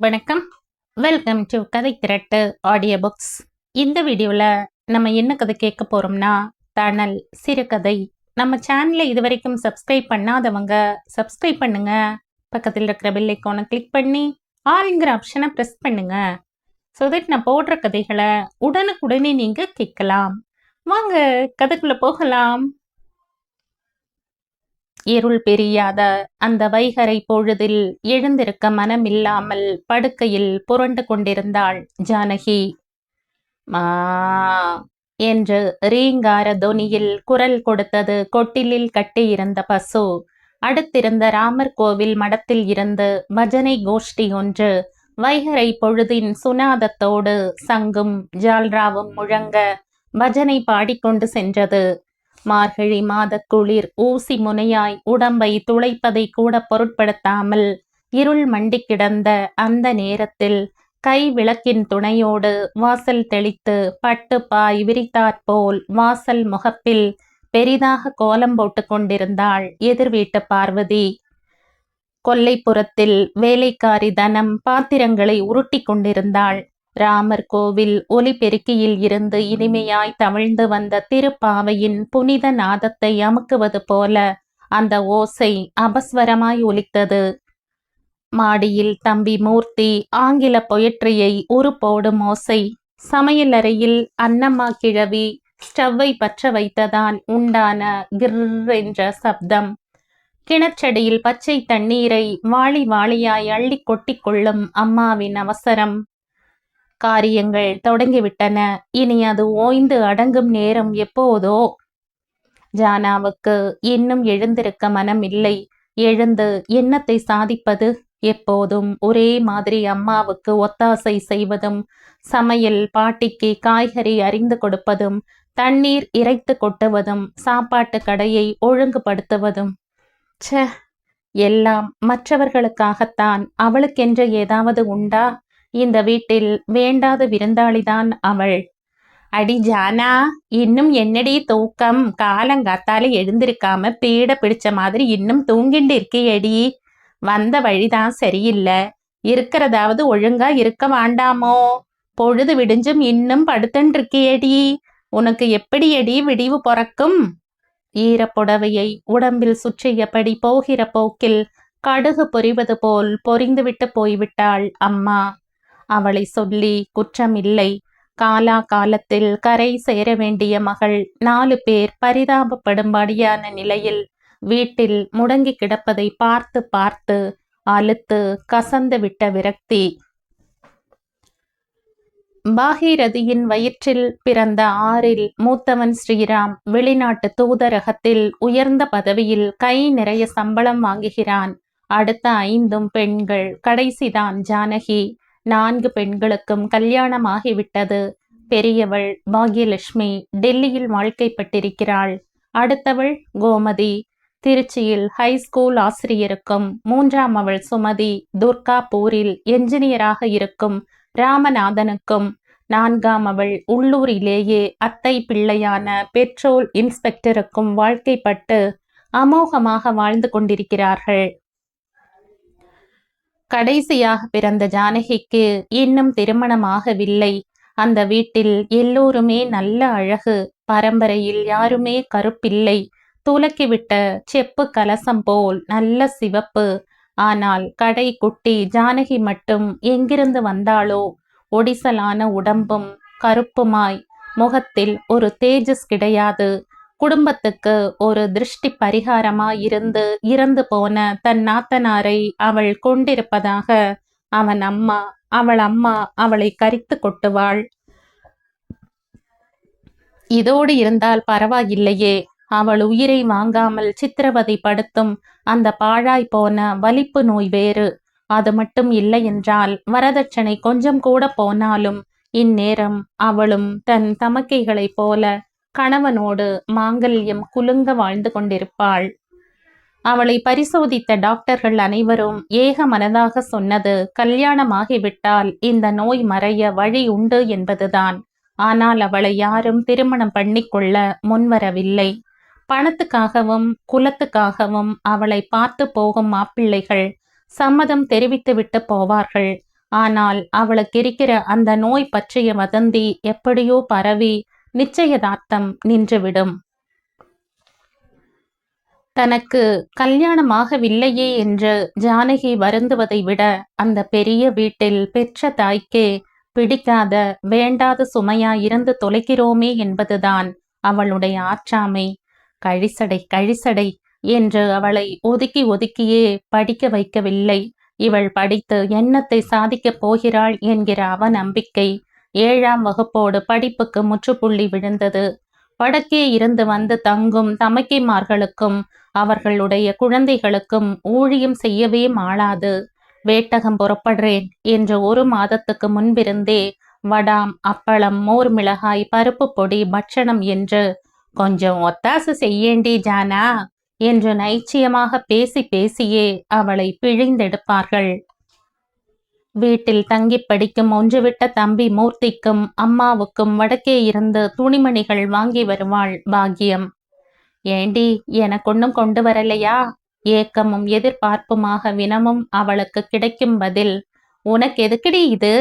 வணக்கம். Welcome to கதை திரட்டு audio books. இந்த வீடியோவில் நம்ம என்ன கதை கேட்க போகிறோம்னா, தணல் சிறுகதை. நம்ம சேனலை இது வரைக்கும் சப்ஸ்கிரைப் பண்ணாதவங்க சப்ஸ்கிரைப் பண்ணுங்க. பக்கத்தில் இருக்கிற பெல் ஐக்கானை கிளிக் பண்ணி ஆல்ங்கிற ஆப்ஷனை ப்ரெஸ் பண்ணுங்க. ஸோ தட் நான் போடுற கதைகளை உடனுக்குடனே நீங்கள் கேட்கலாம். வாங்க கதைக்குள்ளே போகலாம். இருள் பெரியாத அந்த வைகரை பொழுதில் எழுந்திருக்க மனமில்லாமல் படுக்கையில் புரண்டு கொண்டிருந்தாள் ஜானகி. மா என்று ரீங்கார தொனியில் குரல் கொடுத்தது கொட்டிலில் கட்டியிருந்த பசு. அடுத்திருந்த ராமர் கோவில் மடத்தில் இருந்து பஜனை கோஷ்டி ஒன்று வைகரை பொழுதின் சுனாதத்தோடு சங்கும் ஜால்ராவும் முழங்க பஜனை பாடிக்கொண்டு சென்றது. மார்கழி மாத குளிர் ஊசி முனையாய் உடம்பை துளைப்பதை கூட பொருட்படுத்தாமல் இருள் மண்டி கிடந்த அந்த நேரத்தில் கை விளக்கின் துணையோடு வாசல் தெளித்து பட்டு பாய் விரித்தாற்போல் வாசல் முகப்பில் பெரிதாக கோலம் போட்டு கொண்டிருந்தாள் எதிர் வீட்டு பார்வதி. கொல்லைப்புறத்தில் வேலைக்காரி தனம் பாத்திரங்களை உருட்டி கொண்டிருந்தாள். ராமர் கோவில் ஒலிபெருக்கியில் இருந்து இனிமையாய் தவிழ்ந்து வந்த திருப்பாவையின் புனித நாதத்தை அமுக்குவது போல அந்த ஓசை அபஸ்வரமாய் ஒலித்தது. மாடியில் தம்பி மூர்த்தி ஆங்கில பொயட்ரியை உருப்போடும் ஓசை. சமையலறையில் அன்னம்மா கிழவி ஸ்டவ்வை பற்ற வைத்ததால் உண்டான கிர் என்ற சப்தம். கிணற்றடியில் பச்சை தண்ணீரை வாளி வாளியாய் அள்ளி கொட்டி கொள்ளும் அம்மாவின் அவசரம். காரியங்கள் தொடங்கிவிட்டன. இனி அது ஓய்ந்து அடங்கும் நேரம் எப்போதோ. ஜானாவுக்கு இன்னும் எழுந்திருக்க மனம் இல்லை. எழுந்து எண்ணத்தை சாதிப்பது? எப்போதும் ஒரே மாதிரி அம்மாவுக்கு ஒத்தாசை செய்வதும், சமையல் பாட்டிக்கு காய்கறி அறிந்து கொடுப்பதும், தண்ணீர் இறைத்து கொட்டுவதும், சாப்பாட்டு கடையை ஒழுங்குபடுத்துவதும். ச்ச, எல்லாம் மற்றவர்களுக்காகத்தான். அவளுக்கென்று ஏதாவது உண்டா? இந்த வீட்டில் வேண்டாத விருந்தாளிதான் அவள். அடி ஜானா, இன்னும் என்னடி தூக்கம்? காலங்காத்தால எழுந்திருக்காம பீட பிடிச்ச மாதிரி இன்னும் தூங்கிண்டு இருக்கியடி. வந்த வழிதான் சரியில்லை. இருக்கிறதாவது ஒழுங்கா இருக்க வேண்டாமோ? பொழுது விடிஞ்சும் இன்னும் படுத்துன்னு இருக்கியடி. உனக்கு எப்படியடி விடிவு பிறக்கும்? ஈரப்புடவையை உடம்பில் சுற்றியபடி போகிற போக்கில் கடுகு பொரிவது போல் பொரிந்துவிட்டு போய்விட்டாள் அம்மா. அவளை சொல்லி குற்றமில்லை. காலா காலத்தில் கரை சேர வேண்டிய மகள் 4 பேர் பரிதாபப்படும்படியான நிலையில் வீட்டில் முடங்கி கிடப்பதை பார்த்து பார்த்து அலுத்து கசந்து விட்ட விரக்தி. பாகீரதியின் வயிற்றில் பிறந்த 6இல் மூத்தவன் ஸ்ரீராம் வெளிநாட்டு தூதரகத்தில் உயர்ந்த பதவியில் கை நிறைய சம்பளம் வாங்குகிறான். அடுத்த 5ம் பெண்கள். கடைசிதான் ஜானகி. 4 பெண்களுக்கும் கல்யாணமாகிவிட்டது. பெரியவள் பாக்யலட்சுமி டெல்லியில் வாழ்க்கைப்பட்டிருக்கிறாள். அடுத்தவள் கோமதி திருச்சியில் ஹைஸ்கூல் ஆசிரியருக்கும், 3ஆம் அவள் சுமதி துர்காபூரில் என்ஜினியராக இருக்கும் ராமநாதனுக்கும், 4ஆம் அவள் உள்ளூரிலேயே அத்தை பிள்ளையான பெட்ரோல் இன்ஸ்பெக்டருக்கும் வாழ்க்கைப்பட்டு அமோகமாக வாழ்ந்து கொண்டிருக்கிறார்கள். கடைசியாக பிறந்த ஜானகிக்கு இன்னும் திருமணமாகவில்லை. அந்த வீட்டில் எல்லோருமே நல்ல அழகு. பரம்பரையில் யாருமே கருப்பில்லை. துலக்கிவிட்ட செப்பு கலசம் போல் நல்ல சிவப்பு. ஆனால் கடை குட்டி ஜானகி மட்டும் எங்கிருந்து வந்தாளோ? ஒடிசலான உடம்பும் கருப்புமாய், முகத்தில் ஒரு தேஜஸ் கிடையாது. குடும்பத்துக்கு ஒரு திருஷ்டி பரிகாரமாய் இருந்து இறந்து போன தன் நாத்தனாரை அவள் கொண்டிருப்பதாக அவள் அம்மா அவளை கரித்து கொட்டுவாள். இதோடு இருந்தால் பரவாயில்லையே. அவள் உயிரை வாங்காமல் சித்திரவதை படுத்தும் அந்த பாழாய் போன வலிப்பு நோய் வேறு. அது மட்டும் இல்லை என்றால் வரதட்சணை கொஞ்சம் கூட போனாலும் இந்நேரம் அவளும் தன் தமக்கைகளைப் போல கணவனோடு மாங்கல்யம் குலுங்க வாழ்ந்து கொண்டிருப்பாள். அவளை பரிசோதித்த டாக்டர்கள் அனைவரும் ஏக மனதாக சொன்னது, கல்யாணமாகிவிட்டால் இந்த நோய் மறைய வழி உண்டு என்பதுதான். ஆனால் அவளை யாரும் திருமணம் பண்ணிக்கொள்ள முன்வரவில்லை. பணத்துக்காகவும் குலத்துக்காகவும் அவளை பார்த்து போகும் மாப்பிள்ளைகள் சம்மதம் தெரிவித்துவிட்டு போவார்கள். ஆனால் அவளுக்கு இருக்கிற அந்த நோய் பற்றிய வதந்தி எப்படியோ பரவி நிச்சயதார்த்தம் நின்றுவிடும். தனக்கு கல்யாணமாகவில்லையே என்று ஜானகி வருந்துவதை விட அந்த பெரிய வீட்டில் பெற்ற தாய்க்கே பிடிக்காத வேண்டாத சுமையாயிருந்து தொலைக்கிறோமே என்பதுதான் அவளுடைய ஆற்றாமை. கழிசடை கழிசடை என்று அவளை ஒதுக்கி ஒதுக்கியே படிக்க வைக்கவில்லை. இவள் படித்து என்னத்தை சாதிக்கப் போகிறாள் என்கிற அவநம்பிக்கை 7ஆம் வகுப்போடு படிப்புக்கு முற்றுப்புள்ளி விழுந்தது. வடக்கே இருந்து வந்து தங்கும் தமக்கைமார்களுக்கும் அவர்களுடைய குழந்தைகளுக்கும் ஊழியம் செய்யவே மாளாது. வேட்டகம் புறப்படுறேன் என்று 1 மாதத்துக்கு முன்பிருந்தே வடாம், அப்பளம், மோர், மிளகாய், பருப்பு பொடி, பட்சணம் என்று கொஞ்சம் ஒத்தாசு செய்யேண்டி ஜானா என்று நைச்சியமாக பேசி பேசியே அவளை பிழிந்தெடுப்பார்கள். வீட்டில் தங்கி படிக்கும் ஒன்றுவிட்ட தம்பி மூர்த்திக்கும் அம்மாவுக்கும் வடக்கே இருந்து துணிமணிகள் வாங்கி வருவாள் பாக்கியம். ஏண்டி, எனக்கொன்னும் கொண்டு வரலையா? ஏக்கமும் எதிர்பார்ப்புமாக வினமும் அவளுக்கு கிடைக்கும் பதில், உனக்கு எதுக்குடி இது?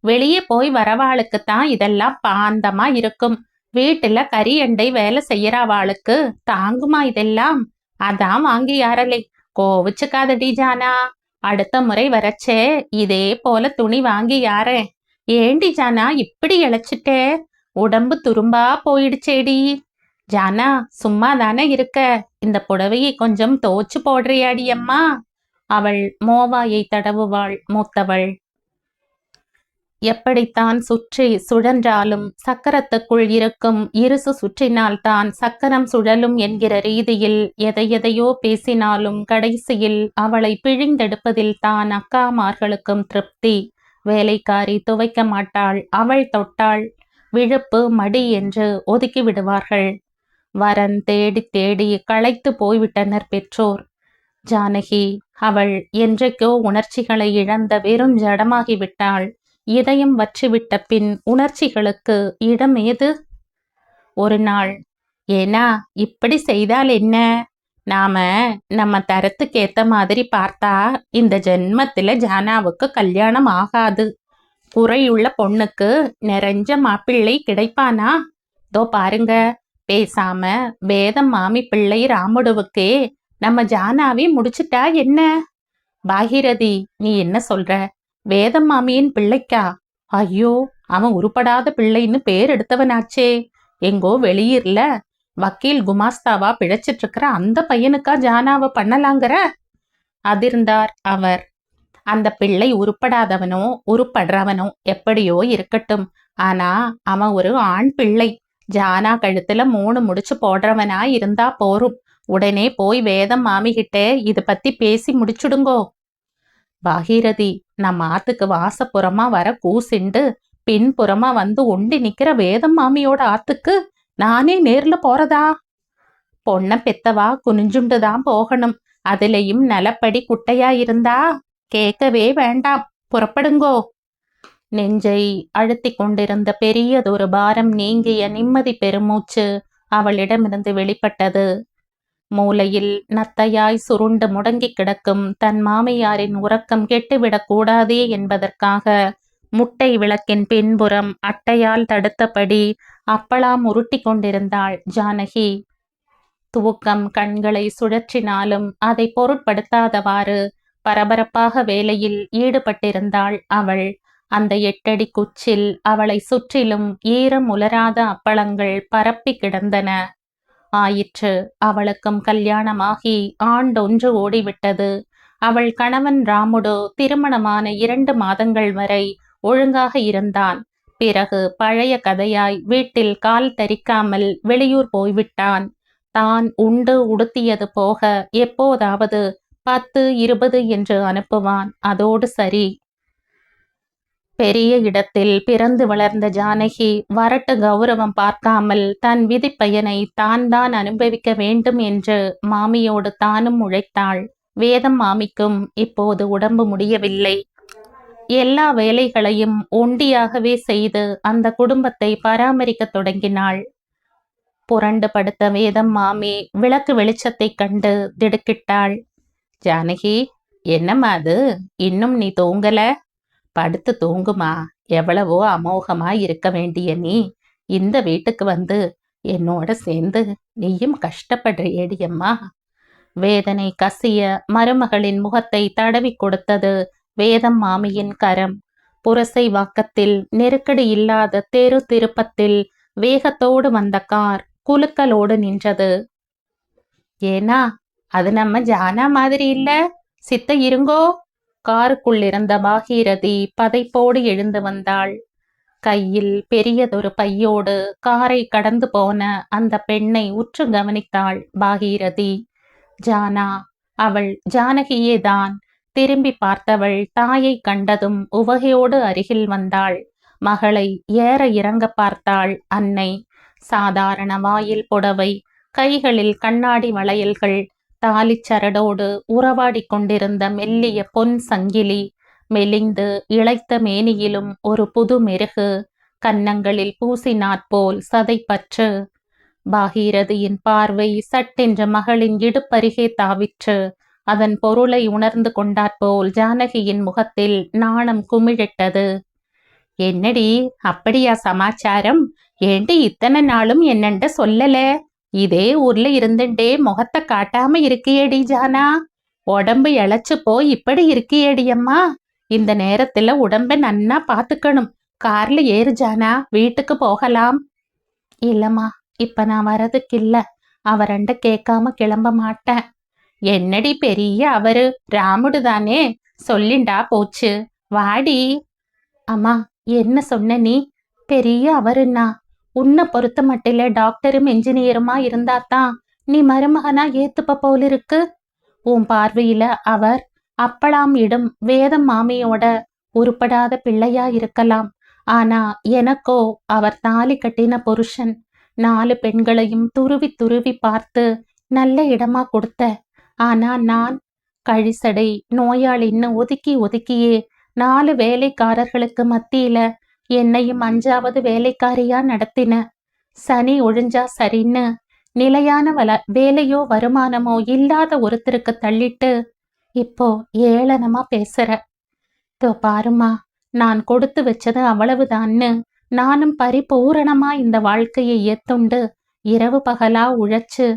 வெளியே போய் வரவாளுக்குத்தான் இதெல்லாம் பாந்தமா இருக்கும். வீட்டுல கரியண்டை வேலை செய்யறவாளுக்கு தாங்குமா இதெல்லாம்? அதான் வாங்கி யாரலை. கோவிச்சுக்காதடி ஜானா, அடுத்த முறை வரச்சே இதே போல துணி வாங்கி யாரேன். ஏண்டி ஜானா இப்படி இழைச்சிட்டே? உடம்பு துரும்பா போயிடுச்சேடி. ஜானா, சும்மா தானே இருக்க, இந்த புடவையை கொஞ்சம் தோச்சு போடுறியாடி அம்மா? அவள் மோவாயை தடவுவாள் மூத்தவள். எப்படித்தான் சுற்றி சுழன்றாலும் சக்கரத்துக்குள் இருக்கும் இருசு சுற்றினால்தான் சக்கரம் சுழலும் என்கிற ரீதியில் எதையெதையோ பேசினாலும் கடைசியில் அவளை பிழிந்தெடுப்பதில் தான் அக்காமார்களுக்கும் திருப்தி. வேலைக்காரி துவைக்க மாட்டாள், அவள் தொட்டாள் விழுப்பு மடி என்று ஒதுக்கி விடுவார்கள். வரன் தேடி தேடி களைத்து போய்விட்டனர் பெற்றோர். ஜானகி, அவள் என்றைக்கோ உணர்ச்சிகளை இழந்த வெறும் ஜடமாகிவிட்டாள். இதயம் வற்றிவிட்ட பின் உணர்ச்சிகளுக்கு இடம் ஏது? ஒரு நாள், ஏனா இப்படி செய்தால் என்ன? நாம நம்ம தரத்துக்கு ஏத்த மாதிரி பார்த்தா இந்த ஜென்மத்துல ஜானாவுக்கு கல்யாணம் ஆகாது. குறையுள்ள பொண்ணுக்கு நிறைஞ்ச மாப்பிள்ளை கிடைப்பானா? தோ பாருங்க, பேசாம வேதம் மாமி பிள்ளை ராமுடுவுக்கே நம்ம ஜானாவே முடிச்சுட்டா என்ன? பாகிரதி, நீ என்ன சொல்ற? வேதம் மாமியின் பிள்ளைக்கா? ஐயோ, அவன் உருப்படாத பிள்ளைன்னு பேர் எடுத்தவனாச்சே. எங்கோ வெளியூர்ல வக்கீல் குமாஸ்தாவா பிழைச்சிட்டு இருக்கிற அந்த பையனுக்கா ஜானாவை பண்ணலாங்கிற? அதிர்ந்தார் அவர். அந்த பிள்ளை உருப்படாதவனோ உருப்படுறவனோ எப்படியோ இருக்கட்டும், ஆனா அவன் ஒரு ஆண் பிள்ளை. ஜானா கழுத்துல 3 முடிச்சு போடுறவனா இருந்தா போரும். உடனே போய் வேதம் மாமிகிட்டே இது பத்தி பேசி முடிச்சுடுங்கோ. பாகீரதி, நம்ம ஆத்துக்கு வாசப்புறமா வர கூசிண்டு பின்புறமா வந்து ஒண்டி நிக்கிற வேதம் மாமியோட ஆத்துக்கு நானே நேர்ல போறதா? பொண்ண பெத்தவா குனிஞ்சுண்டுதான் போகணும். அதுலயும் நலப்படி குட்டையா இருந்தா கேட்கவே வேண்டாம். புறப்படுங்கோ. நெஞ்சை அழுத்தி கொண்டிருந்த பெரியதொரு பாரம் நீங்கிய நிம்மதி பெருமூச்சு அவளிடமிருந்து வெளிப்பட்டது. மூலையில் நத்தையாய் சுருண்டு முடங்கி கிடக்கும் தன் மாமியாரின் உறக்கம் கெட்டுவிடக் கூடாதே என்பதற்காக முட்டை விளக்கின் பின்புறம் அட்டையால் தடுத்தபடி அப்பளாம் உருட்டி கொண்டிருந்தாள் ஜானகி. தூக்கம் கண்களை சுழற்றினாலும் அதை பொருட்படுத்தாதவாறு பரபரப்பாக வேலையில் ஈடுபட்டிருந்தாள் அவள். அந்த 8 அடி குச்சில் அவளை சுற்றிலும் ஈரம் உலராத அப்பளங்கள் பரப்பி கிடந்தன. ஆயிற்று, அவளுக்கும் கல்யாணமாகி ஆண்டொன்று ஓடிவிட்டது. அவள் கணவன் ராமுடு திருமணமான 2 மாதங்கள் வரை ஒழுங்காக இருந்தான். பிறகு பழைய கதையாய் வீட்டில் கால் தரிக்காமல் வெளியூர் போய்விட்டான். தான் உண்டு உடுத்தியது போக எப்போதாவது 10, 20 என்று அனுப்புவான். அதோடு சரி. பெரிய இடத்தில் பிறந்து வளர்ந்த ஜானகி வரட்டு கௌரவம் பார்க்காமல் தன் விதிப்பயனை தான் அனுபவிக்க வேண்டும் என்று மாமியோடு தானும் உழைத்தாள். வேதம் மாமிக்கும் இப்போது உடம்பு முடியவில்லை. எல்லா வேலைகளையும் ஒண்டியாகவே செய்து அந்த குடும்பத்தை பராமரிக்க தொடங்கினாள். புரண்டு படுத்த வேதம் மாமி விளக்கு வெளிச்சத்தை கண்டு திடுக்கிட்டாள். ஜானகி, என்னம்மா அது, இன்னும் நீ தூங்கல? படுத்து தூங்குமா. எவ்வளவோ அமோகமா இருக்க வேண்டிய நீ இந்த வீட்டுக்கு வந்து என்னோட சேர்ந்து நீயும் கஷ்டப்படுறியேடியம்மா. வேதனை கசிய மருமகளின் முகத்தை தடவி கொடுத்தது வேதம் மாமியின் கரம். புரசை வாக்கத்தில் நெருக்கடி இல்லாத தெரு திருப்பத்தில் வேகத்தோடு வந்த கார் குலுக்கலோடு நின்றது. ஏனா அது நம்ம ஜானா மாதிரி இல்ல, சித்த இருங்கோ. காருக்குள்ளிருந்த பாகீரதி பதைப்போடு எழுந்து வந்தாள். கையில் பெரியதொரு பையோடு காரை கடந்து போன அந்த பெண்ணை உற்று கவனித்தாள் பாகீரதி. ஜானா, அவள் ஜானகியேதான். திரும்பி பார்த்தவள் தாயை கண்டதும் உவகையோடு அருகில் வந்தாள். மகளை ஏற இறங்க பார்த்தாள் அன்னை. சாதாரண வாயில் புடவை, கைகளில் கண்ணாடி வளையல்கள், தாலிச்சரடோடு உறவாடி கொண்டிருந்த மெல்லிய பொன் சங்கிலி, மெலிந்து இளைத்த மேனியிலும் ஒரு புது மெருகு, கன்னங்களில் பூசினாற்போல் சதைப்பற்று. பாகீரதியின் பார்வை சட்டென்ற மகளின் இடுப்பருகே தாவிற்று. அதன் பொருளை உணர்ந்து கொண்டாற்போல் ஜானகியின் முகத்தில் நாணம் குமிழிட்டது. என்னடி அப்படியா சமாச்சாரம்? ஏண்டி இத்தனை நாளும் என்னண்ட சொல்லல? இதே ஊர்ல இருந்துட்டே முகத்தை காட்டாம இருக்கியேடி ஜானா. உடம்பு இழைச்சு போய் இப்படி இருக்கியேடியம்மா. இந்த நேரத்துல உடம்ப நன்னா பாத்துக்கணும். கார்ல ஏறு ஜானா, வீட்டுக்கு போகலாம். இல்லம்மா, இப்ப நான் வரதுக்கு இல்ல. அவரண்ட கேட்காம கிளம்ப மாட்டேன். என்னடி பெரிய அவரு, ராமுடு தானே, சொல்லிண்டா போச்சு. வாடி. அம்மா, என்ன சொன்ன நீ? பெரிய அவருன்னா உன்னை பொறுத்த மட்டில டாக்டரும் என்ஜினியருமா இருந்தாதான் நீ மருமகனா ஏத்துப்ப போலிருக்கு. உன் பார்வையில அவர் அப்பளாம் இடும் வேதம் மாமியோட உருப்படாத பிள்ளையா இருக்கலாம். ஆனா எனக்கோ அவர் தாலி கட்டின புருஷன். 4 பெண்களையும் துருவி துருவி பார்த்து நல்ல இடமா கொடுத்த. ஆனா நான் கழிசடை நோயாளின்னு ஒதுக்கி ஒதுக்கியே 4 வேலைக்காரர்களுக்கு மத்தியில என்னையும் 5வது வேலைக்காரியா நடத்தின. சனி ஒழிஞ்சா சரின்னு நிலையான வேலையோ வருமானமோ இல்லாத ஒருத்தருக்கு தள்ளிட்டு இப்போ ஏளனமா பேசுற. தோ பாருமா, நான் கொடுத்து வச்சது அவ்வளவுதான்னு நானும் பரிபூரணமா இந்த வாழ்க்கையை ஏத்துண்டு இரவு பகலா உழைச்சு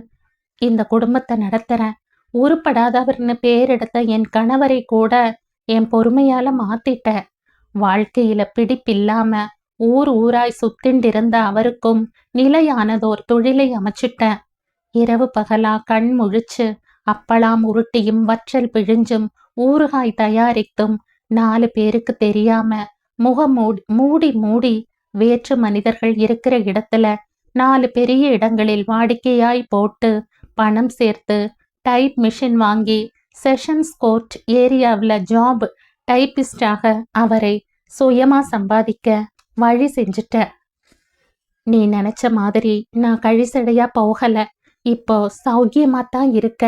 இந்த குடும்பத்தை நடத்துறேன். உருப்படாதவர்னு பேரெடுத்த என் கணவரை கூட என் பொறுமையால மாத்திட்ட. வாழ்க்கையில பிடிப்பில்லாம ஊர் ஊராய் சுத்திண்டிருந்த அவருக்கும் நிலையானதோர் தொழிலை அமைச்சிட்டேன். இரவு பகலா கண் முழிச்சு அப்பளாம் உருட்டியும் வற்றல் பிழிஞ்சும் ஊறுகாய் தயாரித்தும் 4 பேருக்கு தெரியாம முகம் மூடி மூடி வேற்று மனிதர்கள் இருக்கிற இடத்துல 4 பெரிய இடங்களில் வாடிக்கையாய் போட்டு பணம் சேர்த்து டைப் மிஷின் வாங்கி செஷன்ஸ் கோர்ட் ஏரியாவில் ஜாப் டைப்பிஸ்டாக அவரை சுயமா சம்பாதிக்க வழி செஞ்சுட்ட. நீ நினைச்ச மாதிரி நான் கழிசடையா போகல. இப்போ சௌக்கியமா தான் இருக்க.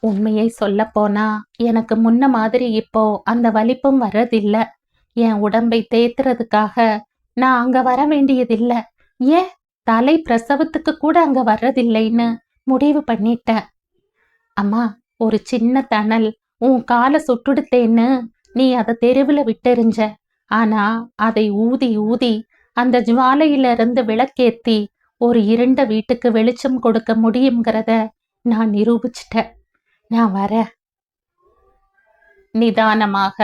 உண்மையை சொல்ல போனா எனக்கு முன்ன மாதிரி இப்போ அந்த வலிப்பும் வர்றதில்ல. என் உடம்பை தேத்துறதுக்காக நான் அங்க வர வேண்டியதில்லை. ஏன் தலை பிரசவத்துக்கு கூட அங்க வர்றதில்லைன்னு முடிவு பண்ணிட்டேன். அம்மா, ஒரு சின்ன தணல் உன் காலை சுட்டுடுத்தேன்னு நீ அதை தெருவில் விட்டெறிஞ்ச. ஆனா அதை ஊதி ஊதி அந்த ஜுவாலையிலிருந்து விளக்கேத்தி ஒரு இருண்ட வீட்டுக்கு வெளிச்சம் கொடுக்க முடியுங்கிறத நான் நிரூபிச்சிட்டேன். நான் வர. நிதானமாக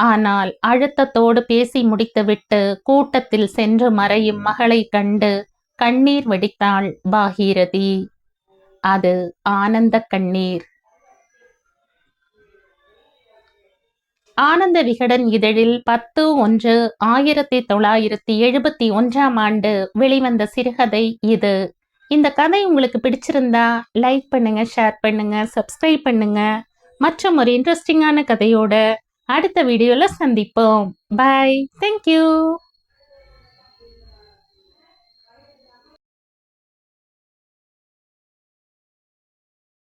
ஆனால் அழுத்தத்தோடு பேசி முடித்துவிட்டு கூட்டத்தில் சென்று மறையும் மகளை கண்டு கண்ணீர் வடித்தாள் பாகீரதி. அது ஆனந்த கண்ணீர். ஆனந்த விகடன் இதழில் 10/1/1971 வெளிவந்த சிறுகதை இது. இந்த கதை உங்களுக்கு பிடிச்சிருந்தா லைக் பண்ணுங்க, ஷேர் பண்ணுங்க, சப்ஸ்கிரைப் பண்ணுங்க. மற்றும் ஒரு இன்ட்ரெஸ்டிங்கான கதையோட அடுத்த வீடியோல சந்திப்போம். பை. தேங்க்யூ.